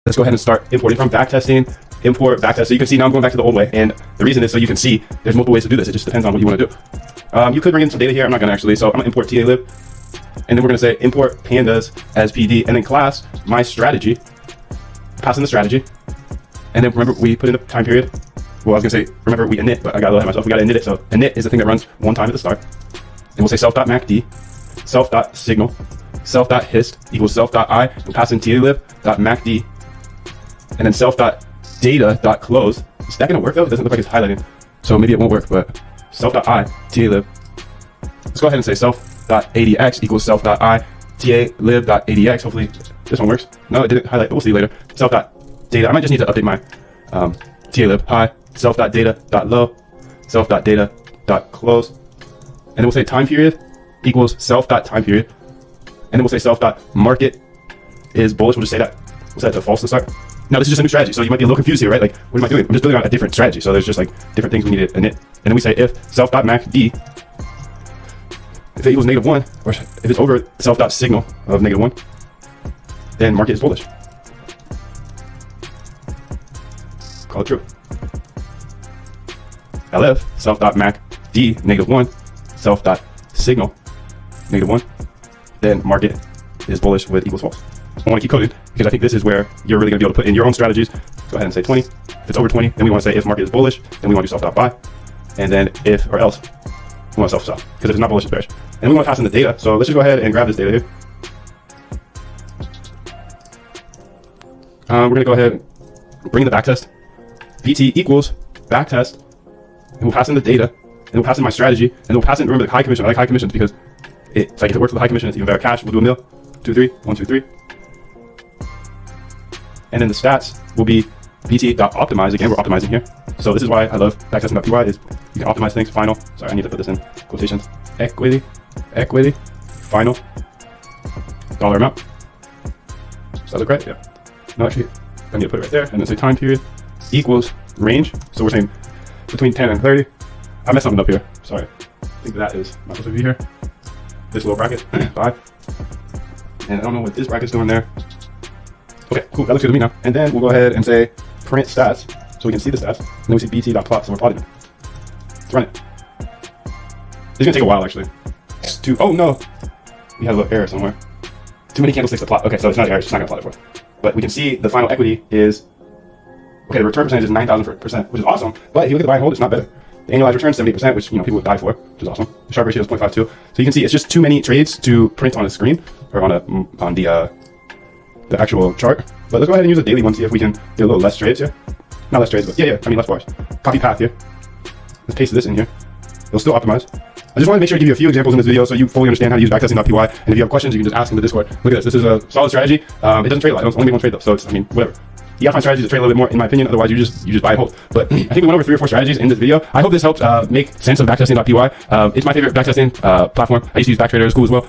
let's go ahead and start importing from backtesting, import backtest. So you can see now I'm going back to the old way, and the reason is so you can see there's multiple ways to do this. It just depends on what you want to do. You could bring in some data here. I'm not going to actually. So I'm going to import TALib, and then we're going to say import pandas as PD, and then class my strategy, pass in the strategy, and then remember we put in a time period. Well, I was going to say, remember we init, but I got to let myself. We got to init it. So init is the thing that runs one time at the start. And we'll say self.macd, self.signal, self.hist equals self.i. We'll pass in talib.macd, and then self.data.close. Is that going to work though? It doesn't look like it's highlighting. So maybe it won't work, but self.i, talib. Let's go ahead and say self.adx equals self.i, talib.adx. Hopefully this one works. No, it didn't highlight, but we'll see later. Self.data. I might just need to update my talib. Hi, self.data.low, self.data.close. And then we'll say time period equals self.time period. And then we'll say self.market is bullish. We'll just say that. We'll set it to false to start. Now this is just a new strategy, so you might be a little confused here, right? Like, what am I doing? I'm just building on a different strategy. So there's just like different things we need to init. And then we say if self.macd, if it equals -1, or if it's over self.signal of -1, then market is bullish. Call it true. Elif self.macd -1, self.signal -1, then market is bullish with equals false. I want to keep coding because I think this is where you're really going to be able to put in your own strategies. Go ahead and say 20. If it's over 20, then we want to say if market is bullish, then we want to do self.buy. And then if or else, we want self-stop. Because if it's not bullish, it's bearish. And we want to pass in the data. So let's just go ahead and grab this data here. We're going to go ahead and bring in the backtest. PT equals backtest. And we'll pass in the data. And we'll pass in my strategy. And we'll pass in, remember, the high commission. I like high commissions because it's like if it works with the high commission, it's even better. Cash, we'll do a mil. 2, 3, 1, 2, 3. And then the stats will be bt.optimize. Again, we're optimizing here. So this is why I love backtesting.py is you can optimize things. Final. Sorry, I need to put this in quotations. Equity, final, dollar amount. Does that look right? Yeah. No, actually, I need to put it right there. And then say time period equals range. So we're saying between 10 and 30. I messed something up here. Sorry. I think that is not supposed to be here. This little bracket, 5. And I don't know what this bracket's doing there. Okay, cool, that looks good to me now. And then we'll go ahead and say print stats, so we can see the stats. And then we see bt.plot, so we're plotting it. Let's run it. This is gonna take a while actually. Oh no! We had a little error somewhere. Too many candlesticks to plot. Okay, so it's not an error, it's just not gonna plot it for us. But we can see the final equity is, okay, the return percentage is 9,000%, which is awesome. But if you look at the buy and hold, it's not better. The annualized return is 70%, which people would die for, which is awesome. The Sharpe ratio is 0.52. So you can see it's just too many trades to print on a screen or on the actual chart. But let's go ahead and use a daily one, see if we can get a little less trades here. Not less trades, but yeah, I mean less bars. Copy path here. Let's paste this in here. It'll still optimize. I just wanted to make sure to give you a few examples in this video so you fully understand how to use backtesting.py. And if you have questions, you can just ask in the Discord. Look at this. This is a solid strategy. It doesn't trade a lot. It's only make one trade though. So it's, I mean, whatever. You gotta find strategies to trade a little bit more, in my opinion. Otherwise, you just buy and hold. But I think we went over 3 or 4 strategies in this video. I hope this helped make sense of backtesting.py. It's my favorite backtesting platform. I used to use Backtrader. It's cool as well.